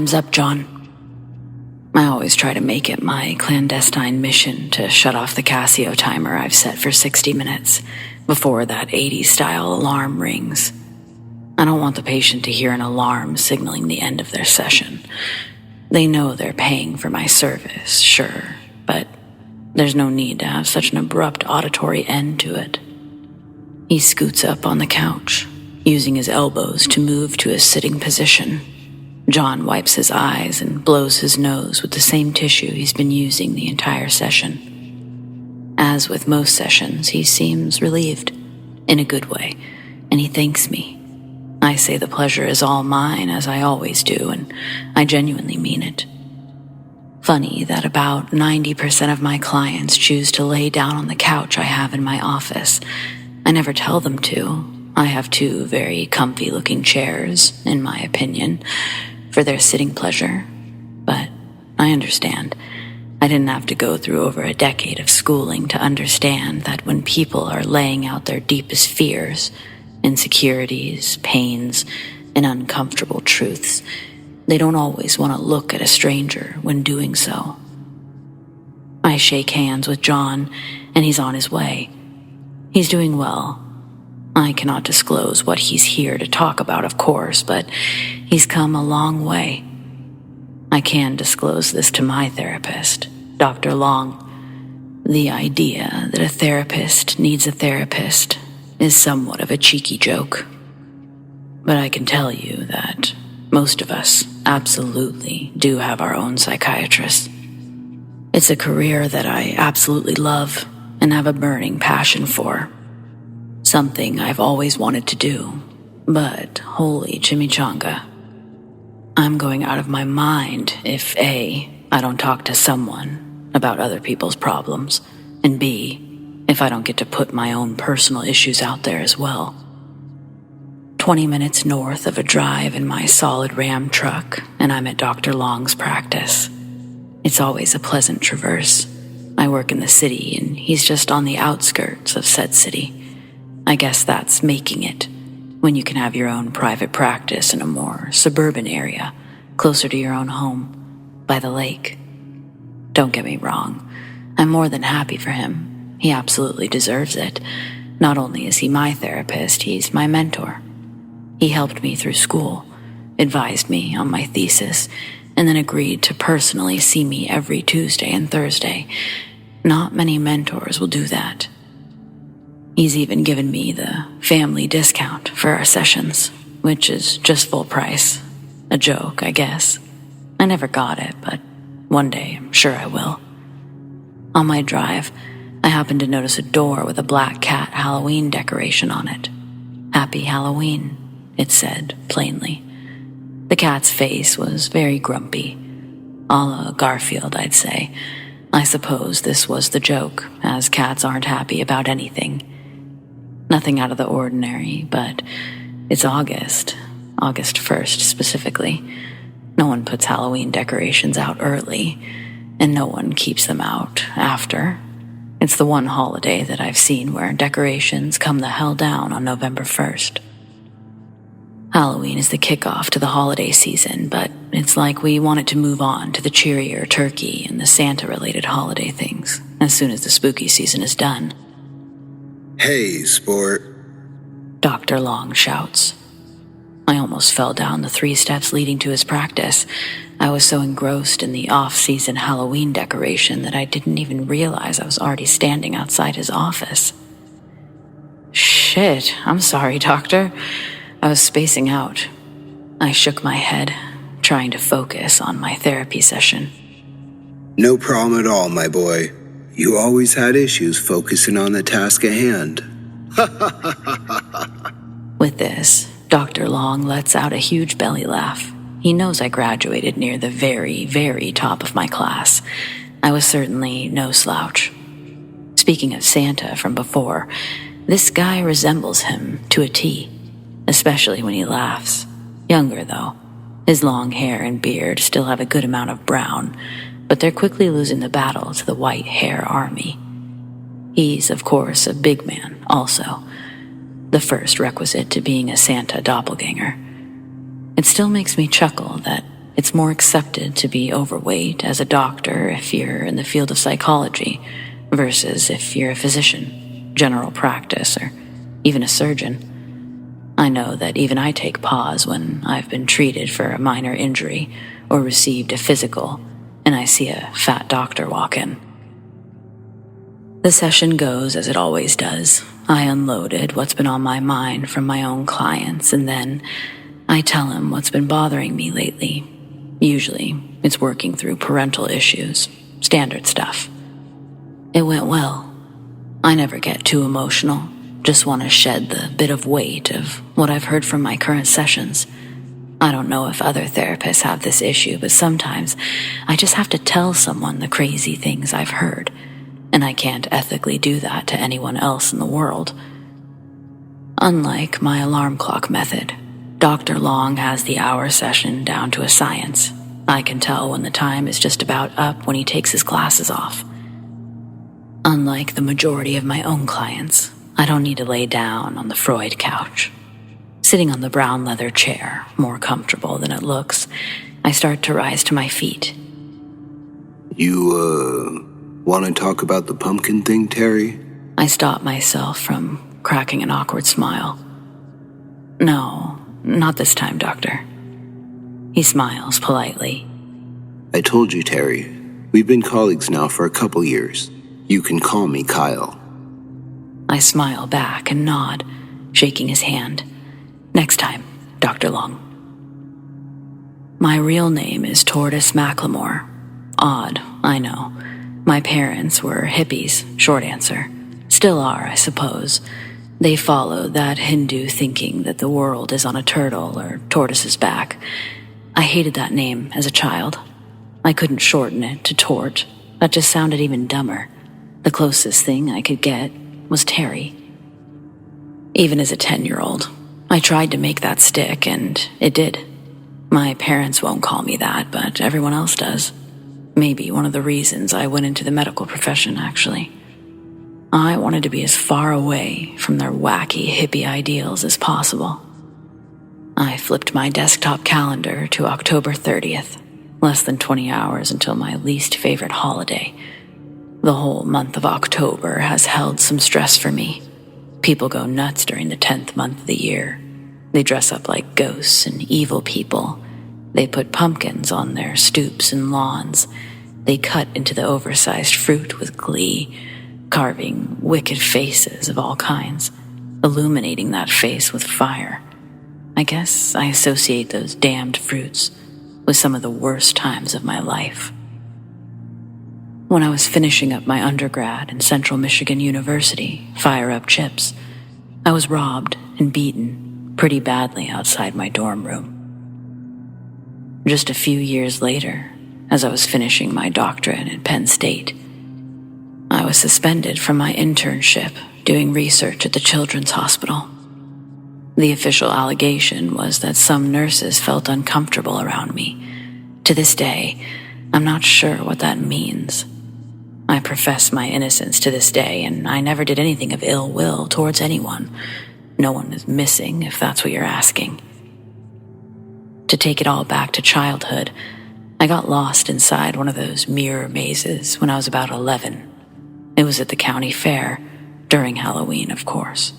Time's up, John. I always try to make it my clandestine mission to shut off the Casio timer I've set for 60 minutes before that 80s-style alarm rings. I don't want the patient to hear an alarm signaling the end of their session. They know they're paying for my service, sure, but there's no need to have such an abrupt auditory end to it. He scoots up on the couch, using his elbows to move to a sitting position. John wipes his eyes and blows his nose with the same tissue he's been using the entire session. As with most sessions, he seems relieved, in a good way, and he thanks me. I say the pleasure is all mine, as I always do, and I genuinely mean it. Funny that about 90% of my clients choose to lay down on the couch I have in my office. I never tell them to. I have 2 very comfy-looking chairs, in my opinion, for their sitting pleasure. But I understand. I didn't have to go through over a decade of schooling to understand that when people are laying out their deepest fears, insecurities, pains, and uncomfortable truths, they don't always want to look at a stranger when doing so. I shake hands with John, and he's on his way. He's doing well. I cannot disclose what he's here to talk about, of course, but he's come a long way. I can disclose this to my therapist, Dr. Long. The idea that a therapist needs a therapist is somewhat of a cheeky joke. But I can tell you that most of us absolutely do have our own psychiatrists. It's a career that I absolutely love and have a burning passion for. Something I've always wanted to do, but holy chimichanga. I'm going out of my mind if A, I don't talk to someone about other people's problems, and B, if I don't get to put my own personal issues out there as well. 20 minutes north of a drive in my solid Ram truck, and I'm at Dr. Long's practice. It's always a pleasant traverse. I work in the city, and he's just on the outskirts of said city. I guess that's making it, when you can have your own private practice in a more suburban area, closer to your own home, by the lake. Don't get me wrong, I'm more than happy for him. He absolutely deserves it. Not only is he my therapist, he's my mentor. He helped me through school, advised me on my thesis, and then agreed to personally see me every Tuesday and Thursday. Not many mentors will do that. He's even given me the family discount for our sessions, which is just full price. A joke, I guess. I never got it, but one day I'm sure I will. On my drive, I happened to notice a door with a black cat Halloween decoration on it. Happy Halloween, it said plainly. The cat's face was very grumpy. A la Garfield, I'd say. I suppose this was the joke, as cats aren't happy about anything. Nothing out of the ordinary, but it's August 1st specifically. No one puts Halloween decorations out early, and no one keeps them out after. It's the one holiday that I've seen where decorations come the hell down on November 1st. Halloween is the kickoff to the holiday season, but it's like we want it to move on to the cheerier turkey and the Santa-related holiday things as soon as the spooky season is done. Hey, sport. Dr. Long shouts. I almost fell down the 3 steps leading to his practice. I was so engrossed in the off-season Halloween decoration that I didn't even realize I was already standing outside his office. Shit, I'm sorry, doctor. I was spacing out. I shook my head, trying to focus on my therapy session. No problem at all, my boy. You always had issues focusing on the task at hand. With this, Dr. Long lets out a huge belly laugh. He knows I graduated near the very, very top of my class. I was certainly no slouch. Speaking of Santa from before, this guy resembles him to a T, especially when he laughs. Younger, though. His long hair and beard still have a good amount of brown, but they're quickly losing the battle to the white hair army. He's, of course, a big man, also. The first requisite to being a Santa doppelganger. It still makes me chuckle that it's more accepted to be overweight as a doctor if you're in the field of psychology versus if you're a physician, general practice, or even a surgeon. I know that even I take pause when I've been treated for a minor injury or received a physical and I see a fat doctor walk in. The session goes as it always does. I unloaded what's been on my mind from my own clients, and then I tell him what's been bothering me lately. Usually, it's working through parental issues, standard stuff. It went well. I never get too emotional, just want to shed the bit of weight of what I've heard from my current sessions. I don't know if other therapists have this issue, but sometimes I just have to tell someone the crazy things I've heard, and I can't ethically do that to anyone else in the world. Unlike my alarm clock method, Dr. Long has the hour session down to a science. I can tell when the time is just about up when he takes his glasses off. Unlike the majority of my own clients, I don't need to lay down on the Freud couch. Sitting on the brown leather chair, more comfortable than it looks, I start to rise to my feet. You, want to talk about the pumpkin thing, Terry? I stop myself from cracking an awkward smile. No, not this time, Doctor. He smiles politely. I told you, Terry. We've been colleagues now for a couple years. You can call me Kyle. I smile back and nod, shaking his hand. Next time, Dr. Long. My real name is Tortoise Macklemore. Odd, I know. My parents were hippies, short answer. Still are, I suppose. They follow that Hindu thinking that the world is on a turtle or tortoise's back. I hated that name as a child. I couldn't shorten it to Tort. That just sounded even dumber. The closest thing I could get was Terry. Even as a 10-year-old, I tried to make that stick, and it did. My parents won't call me that, but everyone else does. Maybe one of the reasons I went into the medical profession, actually. I wanted to be as far away from their wacky hippie ideals as possible. I flipped my desktop calendar to October 30th, less than 20 hours until my least favorite holiday. The whole month of October has held some stress for me. People go nuts during the 10th month of the year. They dress up like ghosts and evil people. They put pumpkins on their stoops and lawns. They cut into the oversized fruit with glee, carving wicked faces of all kinds, illuminating that face with fire. I guess I associate those damned fruits with some of the worst times of my life. When I was finishing up my undergrad in Central Michigan University, fire up chips, I was robbed and beaten pretty badly outside my dorm room. Just a few years later, as I was finishing my doctorate at Penn State, I was suspended from my internship doing research at the Children's Hospital. The official allegation was that some nurses felt uncomfortable around me. To this day, I'm not sure what that means. I profess my innocence to this day, and I never did anything of ill will towards anyone. No one is missing, if that's what you're asking. To take it all back to childhood, I got lost inside one of those mirror mazes when I was about 11. It was at the county fair, during Halloween, of course.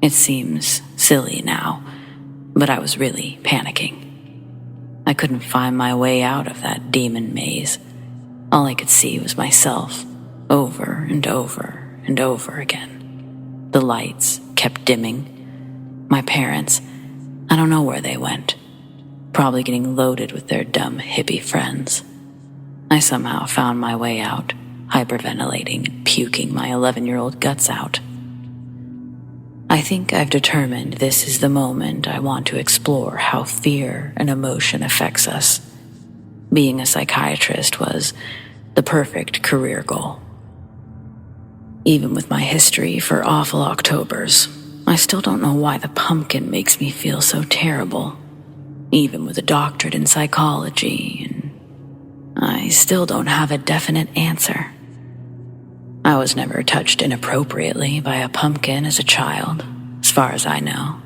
It seems silly now, but I was really panicking. I couldn't find my way out of that demon maze. All I could see was myself, over and over and over again. The lights kept dimming. My parents, I don't know where they went. Probably getting loaded with their dumb hippie friends. I somehow found my way out, hyperventilating and puking my 11-year-old guts out. I think I've determined this is the moment I want to explore how fear and emotion affects us. Being a psychiatrist was the perfect career goal. Even with my history for awful Octobers, I still don't know why the pumpkin makes me feel so terrible. Even with a doctorate in psychology, and I still don't have a definite answer. I was never touched inappropriately by a pumpkin as a child, as far as I know.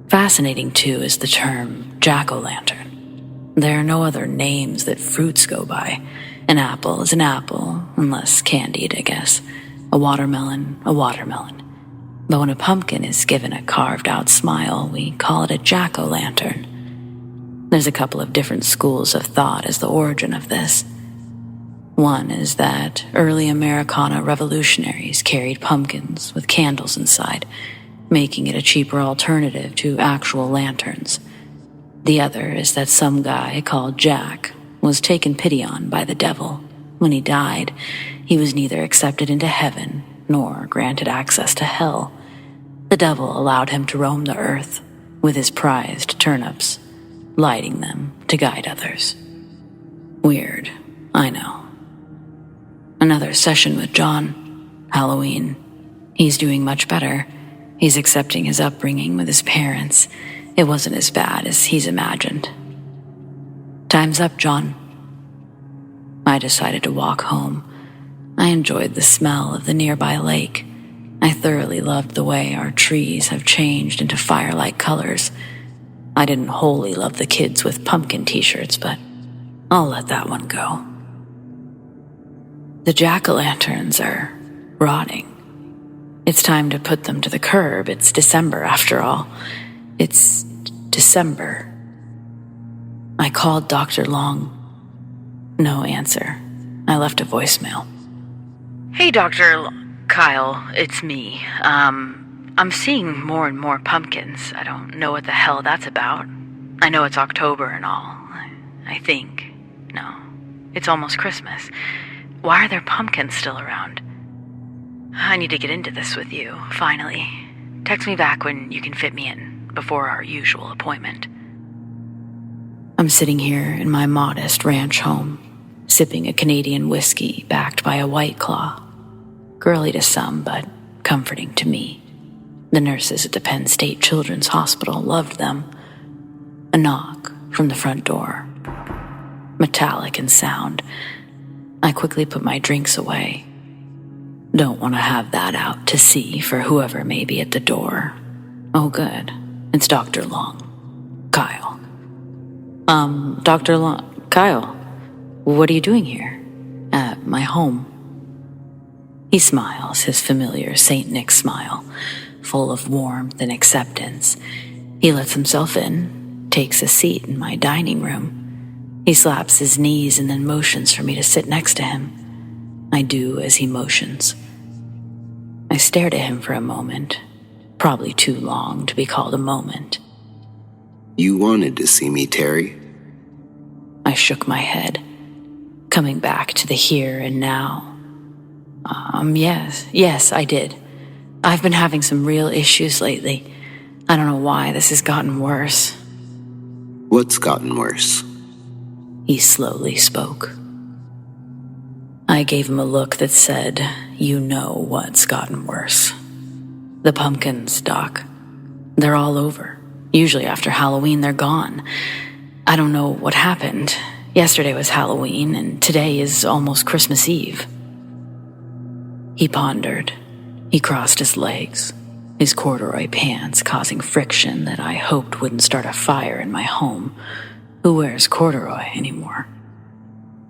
Fascinating, too, is the term jack-o'-lantern. There are no other names that fruits go by. An apple is an apple, unless candied, I guess. A watermelon. But when a pumpkin is given a carved-out smile, we call it a jack-o'-lantern. There's a couple of different schools of thought as the origin of this. One is that early Americana revolutionaries carried pumpkins with candles inside, making it a cheaper alternative to actual lanterns. The other is that some guy called Jack was taken pity on by the devil. When he died, he was neither accepted into heaven nor granted access to hell. The devil allowed him to roam the earth with his prized turnips, lighting them to guide others. Weird, I know. Another session with John. Halloween. He's doing much better. He's accepting his upbringing with his parents. It wasn't as bad as he's imagined. Time's up, John. I decided to walk home. I enjoyed the smell of the nearby lake. I thoroughly loved the way our trees have changed into fire-like colors. I didn't wholly love the kids with pumpkin t-shirts, but I'll let that one go. The jack-o'-lanterns are rotting. It's time to put them to the curb. It's December, after all. It's December. I called Dr. Long. No answer. I left a voicemail. Hey, Dr. Kyle, it's me. I'm seeing more and more pumpkins. I don't know what the hell that's about. I know it's October and all. I think. No, it's almost Christmas. Why are there pumpkins still around? I need to get into this with you, finally. Text me back when you can fit me in, before our usual appointment. I'm sitting here in my modest ranch home, sipping a Canadian whiskey backed by a White Claw. Girly to some, but comforting to me. The nurses at the Penn State Children's Hospital loved them. A knock from the front door. Metallic in sound. I quickly put my drinks away. Don't want to have that out to sea for whoever may be at the door. Oh, good. It's Dr. Long. Kyle. Dr. Long. Kyle, what are you doing here? At my home. He smiles, his familiar St. Nick smile, full of warmth and acceptance. He lets himself in, takes a seat in my dining room. He slaps his knees and then motions for me to sit next to him. I do as he motions. I stared at him for a moment, probably too long to be called a moment. You wanted to see me, Terry? I shook my head, coming back to the here and now. Yes, I did. I've been having some real issues lately. I don't know why this has gotten worse. What's gotten worse? He slowly spoke. I gave him a look that said, you know what's gotten worse. The pumpkins, Doc. They're all over. Usually after Halloween, they're gone. I don't know what happened. Yesterday was Halloween, and today is almost Christmas Eve. He pondered. He crossed his legs, his corduroy pants causing friction that I hoped wouldn't start a fire in my home. Who wears corduroy anymore?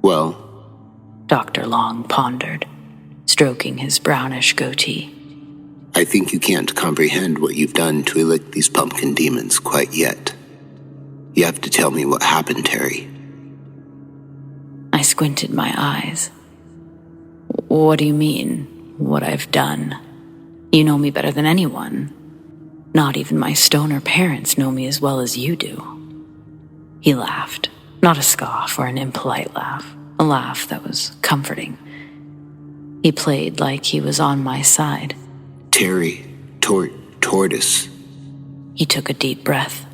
Well, Dr. Long pondered, stroking his brownish goatee. I think you can't comprehend what you've done to evict these pumpkin demons quite yet. You have to tell me what happened, Terry. I squinted my eyes. What do you mean? What I've done? You know me better than anyone. Not even my stoner parents know me as well as you do. He laughed, not a scoff or an impolite laugh, a laugh that was comforting. He played like he was on my side. Terry, tortoise. He took a deep breath.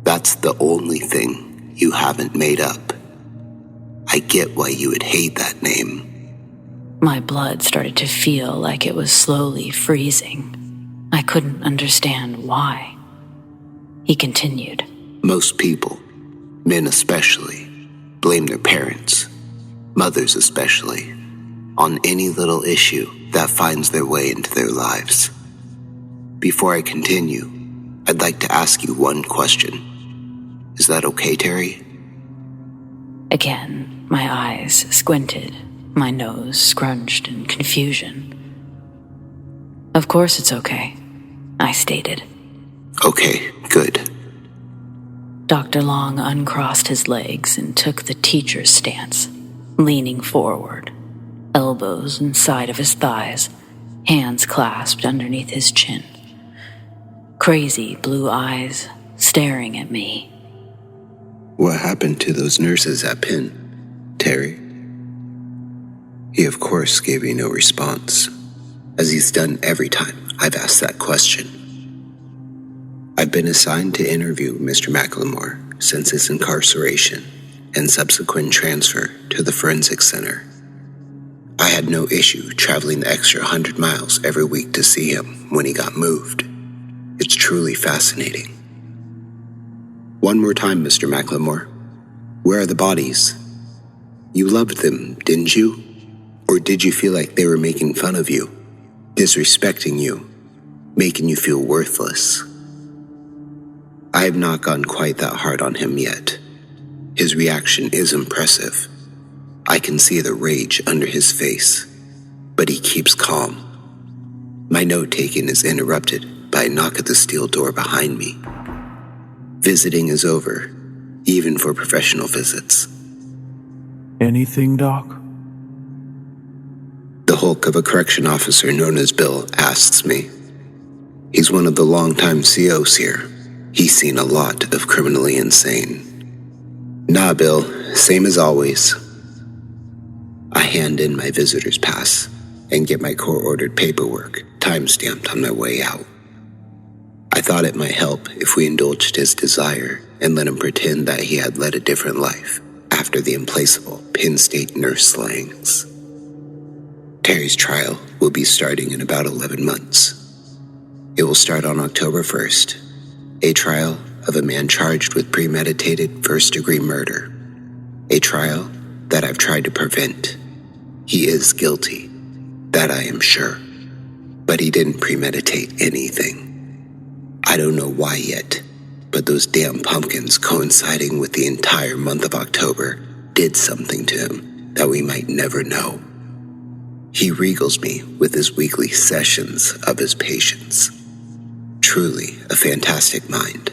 That's the only thing you haven't made up. I get why you would hate that name. My blood started to feel like it was slowly freezing. I couldn't understand why. He continued. Most people, men especially, blame their parents, mothers especially, on any little issue that finds their way into their lives. Before I continue, I'd like to ask you one question. Is that okay, Terry? Again, my eyes squinted, my nose scrunched in confusion. "Of course it's okay," I stated. "Okay, good." Dr. Long uncrossed his legs and took the teacher's stance, leaning forward, elbows inside of his thighs, hands clasped underneath his chin. Crazy blue eyes staring at me. "What happened to those nurses at Penn, Terry?" He, of course, gave me no response, as he's done every time I've asked that question. I've been assigned to interview Mr. McLemore since his incarceration and subsequent transfer to the Forensic Center. I had no issue traveling the extra 100 miles every week to see him when he got moved. It's truly fascinating. "One more time, Mr. McLemore. Where are the bodies? You loved them, didn't you? Or did you feel like they were making fun of you, disrespecting you, making you feel worthless?" I have not gone quite that hard on him yet. His reaction is impressive. I can see the rage under his face, but he keeps calm. My note-taking is interrupted by a knock at the steel door behind me. Visiting is over, even for professional visits. "Anything, Doc?" The hulk of a correction officer known as Bill asks me. He's one of the longtime COs here. He's seen a lot of criminally insane. "Nah, Bill, same as always." I hand in my visitor's pass and get my court-ordered paperwork time-stamped on my way out. I thought it might help if we indulged his desire and let him pretend that he had led a different life after the implacable Penn State nurse slayings. Terry's trial will be starting in about 11 months. It will start on October 1st, a trial of a man charged with premeditated first-degree murder, a trial that I've tried to prevent. He is guilty, that I am sure, but he didn't premeditate anything. I don't know why yet, but those damn pumpkins coinciding with the entire month of October did something to him that we might never know. He regals me with his weekly sessions of his patience. Truly a fantastic mind.